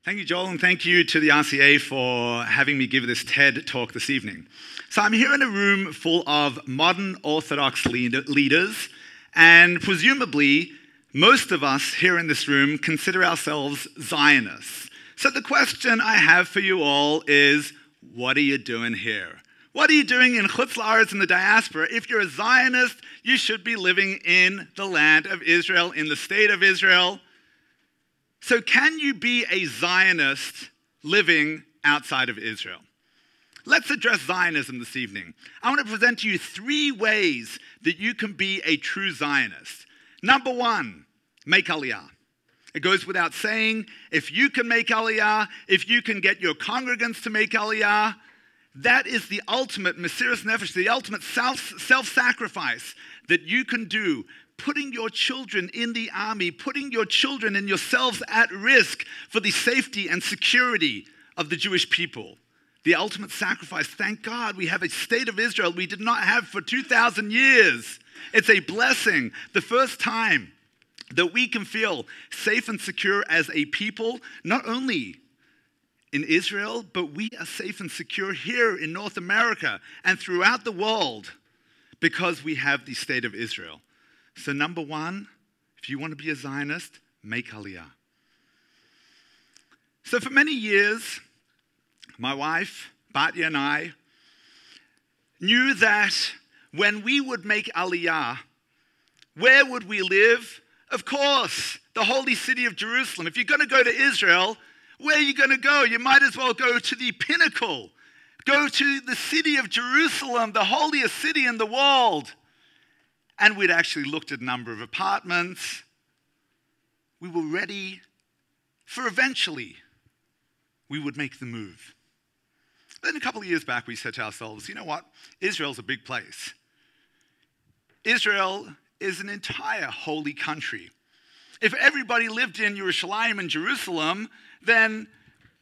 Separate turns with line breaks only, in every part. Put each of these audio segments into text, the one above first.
Thank you, Joel, and thank you to the RCA for having me give this TED talk this evening. So I'm here in a room full of modern Orthodox leaders, and presumably most of us here in this room consider ourselves Zionists. So the question I have for you all is, what are you doing here? What are you doing in Chutz La'aretz in the diaspora? If you're a Zionist, you should be living in the land of Israel, in the state of Israel. So can you be a Zionist living outside of Israel? Let's address Zionism this evening. I want to present to you 3 ways that you can be a true Zionist. Number 1, make Aliyah. It goes without saying, if you can make Aliyah, if you can get your congregants to make Aliyah, that is the ultimate Mesiras Nefesh, the ultimate self-sacrifice that you can do, putting your children in the army, putting your children and yourselves at risk for the safety and security of the Jewish people. The ultimate sacrifice. Thank God we have a state of Israel we did not have for 2,000 years. It's a blessing. The first time that we can feel safe and secure as a people, not only in Israel, but we are safe and secure here in North America and throughout the world because we have the state of Israel. So number 1, if you want to be a Zionist, make Aliyah. So for many years, my wife, Batya, and I knew that when we would make Aliyah, where would we live? Of course, the holy city of Jerusalem. If you're going to go to Israel, where are you going to go? You might as well go to the pinnacle. Go to the city of Jerusalem, the holiest city in the world. And we'd actually looked at a number of apartments. We were ready for eventually we would make the move. Then a couple of years back, we said to ourselves, you know what? Israel's a big place. Israel is an entire holy country. If everybody lived in Yerushalayim and Jerusalem, then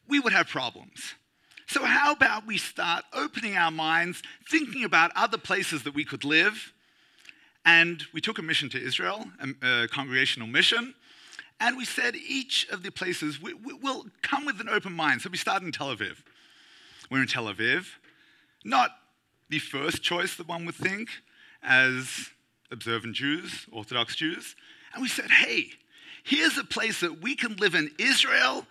we would have problems. So how about we start opening our minds, thinking about other places that we could live? And we took a mission to Israel, a congregational mission, and we said each of the places will come with an open mind. So we started in Tel Aviv. We're in Tel Aviv, not the first choice that one would think as observant Jews, Orthodox Jews. And we said, hey, here's a place that we can live in Israel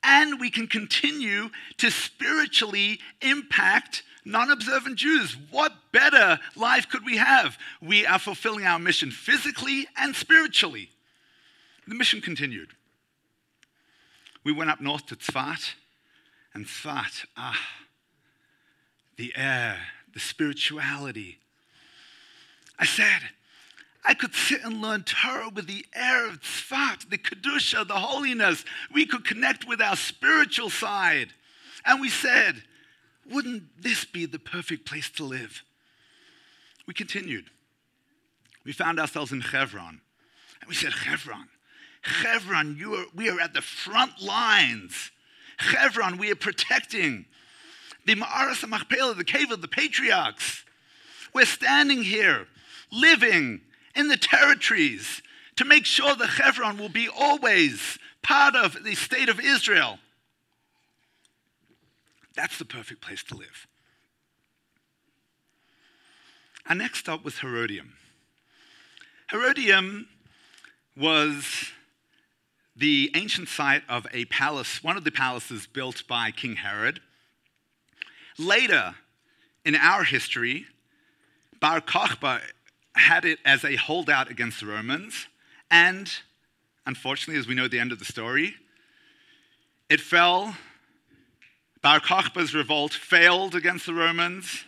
and we can continue to spiritually impact non-observant Jews. What better life could we have? We are fulfilling our mission physically and spiritually. The mission continued. We went up north to Tzfat, and Tzfat, the air, the spirituality. I said, I could sit and learn Torah with the air of Tzfat, the Kedusha, the holiness. We could connect with our spiritual side. And we said, wouldn't this be the perfect place to live? We continued. We found ourselves in Hebron. And we said, Hebron, we are at the front lines. Hebron, we are protecting the Ma'aras HaMachpelah, the cave of the patriarchs. We're standing here, living in the territories to make sure that Hebron will be always part of the state of Israel. That's the perfect place to live. Our next stop was Herodium. Herodium was the ancient site of a palace, one of the palaces built by King Herod. Later, in our history, Bar Kokhba had it as a holdout against the Romans, and unfortunately, as we know the end of the story, it fell. Bar Kokhba's revolt failed against the Romans,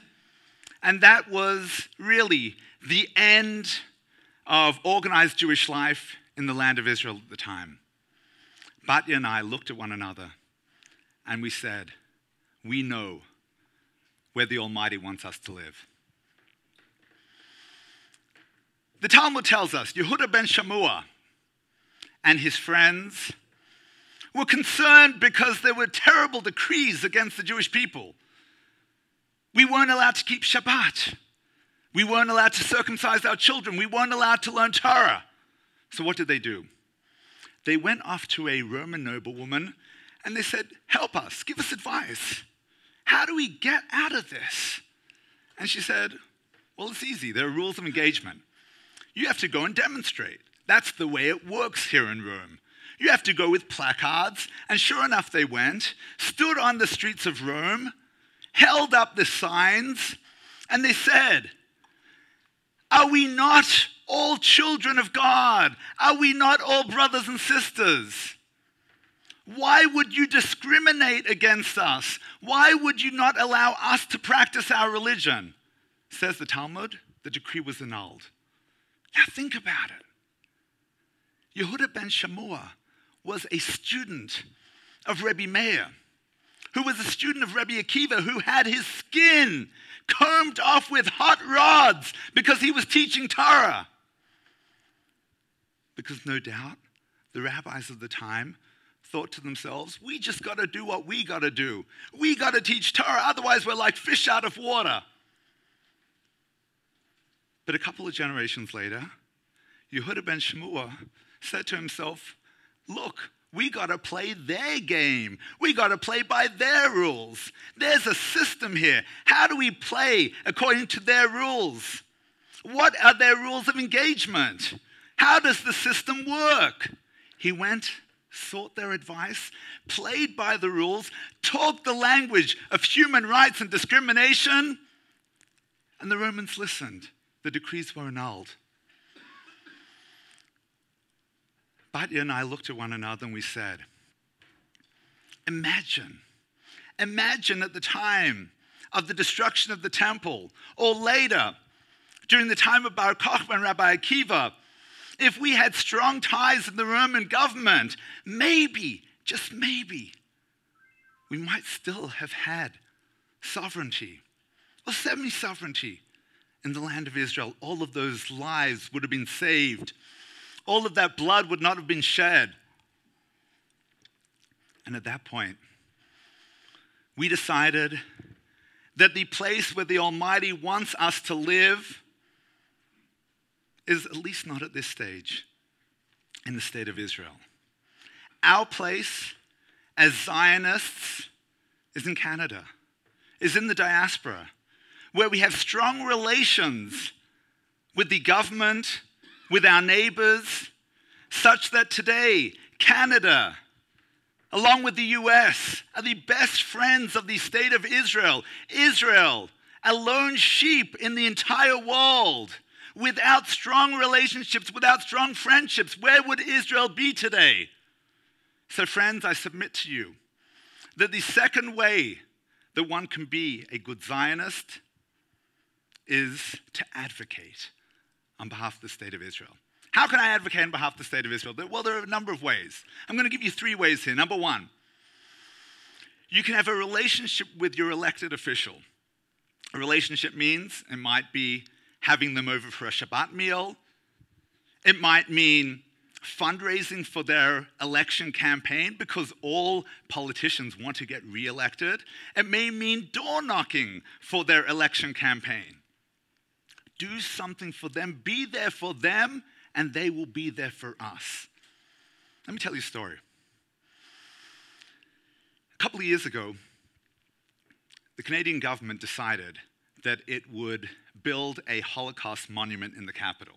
and that was really the end of organized Jewish life in the land of Israel at the time. Batya and I looked at one another, and we said, we know where the Almighty wants us to live. The Talmud tells us Yehuda ben Shammua and his friends were concerned because there were terrible decrees against the Jewish people. We weren't allowed to keep Shabbat. We weren't allowed to circumcise our children. We weren't allowed to learn Torah. So what did they do? They went off to a Roman noblewoman And they said, help us, give us advice. How do we get out of this? And she said, well, it's easy. There are rules of engagement. You have to go and demonstrate. That's the way it works here in Rome. You have to go with placards, and sure enough, they went, stood on the streets of Rome, held up the signs, and they said, are we not all children of God? Are we not all brothers and sisters? Why would you discriminate against us? Why would you not allow us to practice our religion? Says the Talmud, the decree was annulled. Now think about it. Yehuda ben Shammua was a student of Rabbi Meir, who was a student of Rabbi Akiva, who had his skin combed off with hot rods because he was teaching Torah. Because no doubt, the rabbis of the time thought to themselves, we just got to do what we got to do. We got to teach Torah, otherwise we're like fish out of water. But a couple of generations later, Yehuda ben Shammua said to himself, look, we got to play their game. We got to play by their rules. There's a system here. How do we play according to their rules? What are their rules of engagement? How does the system work? He went, sought their advice, played by the rules, talked the language of human rights and discrimination, and the Romans listened. The decrees were annulled. Batya and I looked at one another and we said, imagine at the time of the destruction of the temple, or later, during the time of Bar Kokhba and Rabbi Akiva, if we had strong ties in the Roman government, maybe, just maybe, we might still have had sovereignty, or semi-sovereignty in the land of Israel. All of those lives would have been saved. All of that blood would not have been shed. And at that point, we decided that the place where the Almighty wants us to live is at least not at this stage in the state of Israel. Our place as Zionists is in Canada, is in the diaspora, where we have strong relations with the government, with our neighbors, such that today Canada, along with the US, are the best friends of the state of Israel. Israel, a lone sheep in the entire world. Without strong relationships, without strong friendships, where would Israel be today? So friends, I submit to you that the second way that one can be a good Zionist is to advocate on behalf of the state of Israel. How can I advocate on behalf of the state of Israel? Well, there are a number of ways. I'm going to give you 3 ways here. Number 1, you can have a relationship with your elected official. A relationship means it might be having them over for a Shabbat meal. It might mean fundraising for their election campaign because all politicians want to get re-elected. It may mean door knocking for their election campaign. Do something for them, be there for them, and they will be there for us. Let me tell you a story. A couple of years ago, the Canadian government decided that it would build a Holocaust monument in the capital.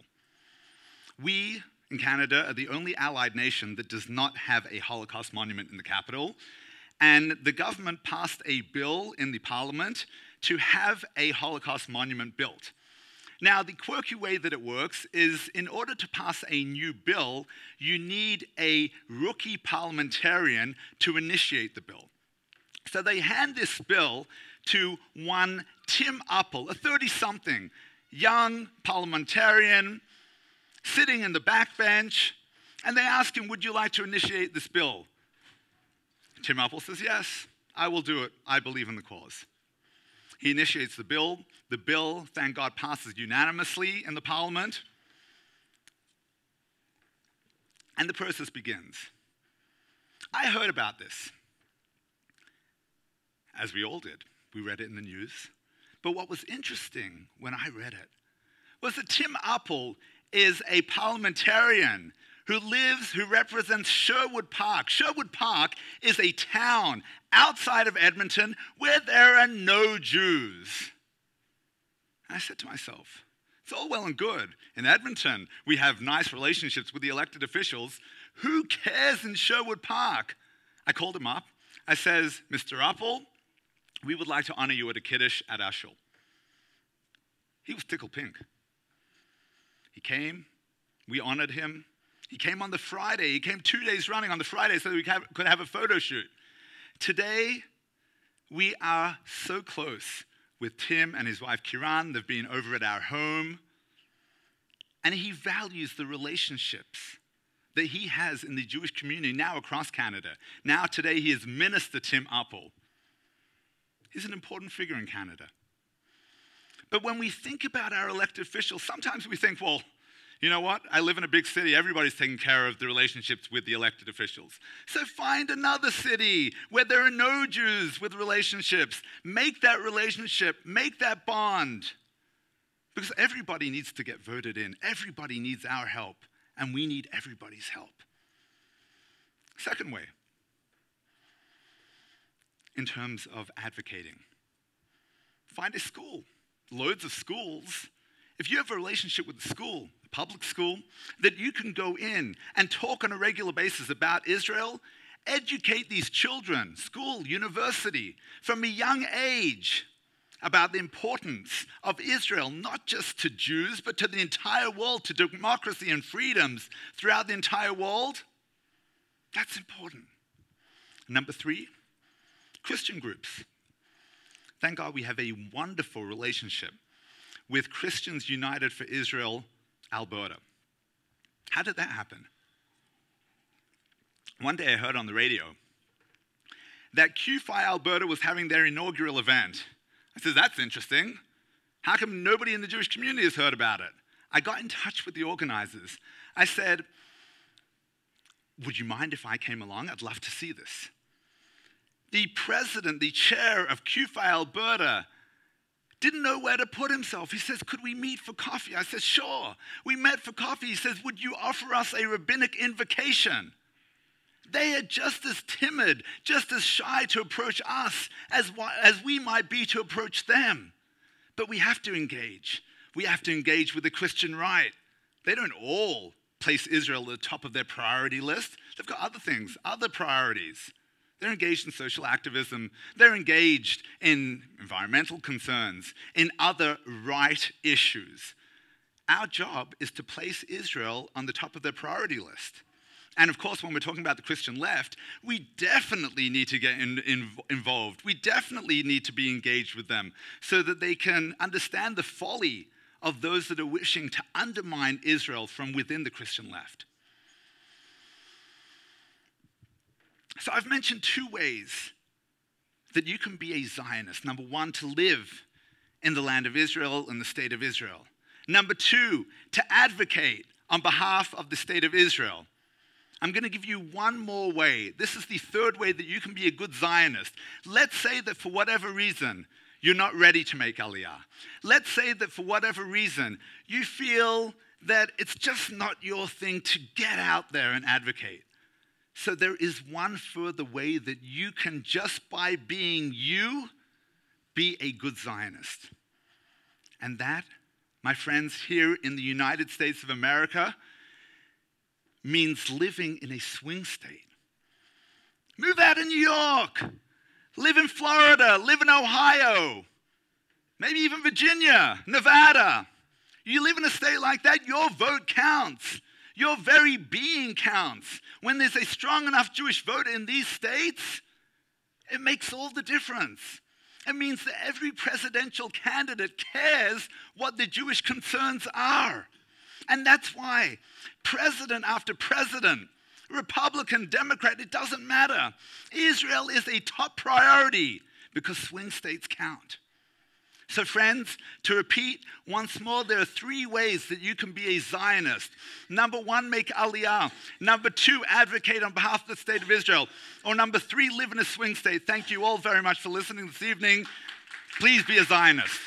We, in Canada, are the only allied nation that does not have a Holocaust monument in the capital, and the government passed a bill in the parliament to have a Holocaust monument built. Now, the quirky way that it works is in order to pass a new bill, you need a rookie parliamentarian to initiate the bill. So they hand this bill to one Tim Uppel, a 30-something young parliamentarian sitting in the backbench, and they ask him, would you like to initiate this bill? Tim Uppel says, yes, I will do it. I believe in the cause. He initiates the bill. The bill, thank God, passes unanimously in the parliament. And the process begins. I heard about this, as we all did. We read it in the news. But what was interesting when I read it was that Tim Uppel is a parliamentarian who represents Sherwood Park. Sherwood Park is a town outside of Edmonton where there are no Jews. And I said to myself, it's all well and good. In Edmonton, we have nice relationships with the elected officials. Who cares in Sherwood Park? I called him up. I says, Mr. Appel, we would like to honor you at a Kiddush at our shul. He was tickled pink. He came. We honored him. He came on the Friday. He came 2 days running on the Friday so that we could have a photo shoot. Today, we are so close with Tim and his wife Kiran. They've been over at our home. And he values the relationships that he has in the Jewish community now across Canada. Now today he is Minister Tim Appel. He's an important figure in Canada. But when we think about our elected officials, sometimes we think, well, you know what? I live in a big city. Everybody's taking care of the relationships with the elected officials. So find another city where there are no Jews with relationships. Make that relationship, make that bond. Because everybody needs to get voted in. Everybody needs our help. And we need everybody's help. Second way, in terms of advocating, find a school. Loads of schools. If you have a relationship with the school, a public school, that you can go in and talk on a regular basis about Israel, educate these children, school, university, from a young age about the importance of Israel, not just to Jews, but to the entire world, to democracy and freedoms throughout the entire world. That's important. Number 3, Christian groups. Thank God we have a wonderful relationship with Christians United for Israel, Alberta. How did that happen? One day I heard on the radio that QFI Alberta was having their inaugural event. I said, that's interesting. How come nobody in the Jewish community has heard about it? I got in touch with the organizers. I said, would you mind if I came along? I'd love to see this. The president, the chair of QFI Alberta, didn't know where to put himself. He says, could we meet for coffee? I said, sure. We met for coffee. He says, would you offer us a rabbinic invocation? They are just as timid, just as shy to approach us as we might be to approach them. But we have to engage. We have to engage with the Christian right. They don't all place Israel at the top of their priority list. They've got other things, other priorities. They're engaged in social activism. They're engaged in environmental concerns, in other right issues. Our job is to place Israel on the top of their priority list. And of course, when we're talking about the Christian left, we definitely need to get involved. We definitely need to be engaged with them so that they can understand the folly of those that are wishing to undermine Israel from within the Christian left. So I've mentioned 2 ways that you can be a Zionist. Number 1, to live in the land of Israel and the state of Israel. Number 2, to advocate on behalf of the state of Israel. I'm going to give you one more way. This is the 3rd way that you can be a good Zionist. Let's say that for whatever reason, you're not ready to make Aliyah. Let's say that for whatever reason, you feel that it's just not your thing to get out there and advocate. So there is one further way that you can, just by being you, be a good Zionist. And that, my friends, here in the United States of America, means living in a swing state. Move out of New York. Live in Florida. Live in Ohio. Maybe even Virginia, Nevada. You live in a state like that, your vote counts. Your very being counts. When there's a strong enough Jewish vote in these states, it makes all the difference. It means that every presidential candidate cares what the Jewish concerns are. And that's why president after president, Republican, Democrat, it doesn't matter. Israel is a top priority because swing states count. So friends, to repeat once more, there are 3 ways that you can be a Zionist. Number 1, make Aliyah. Number 2, advocate on behalf of the state of Israel. Or number 3, live in a swing state. Thank you all very much for listening this evening. Please be a Zionist.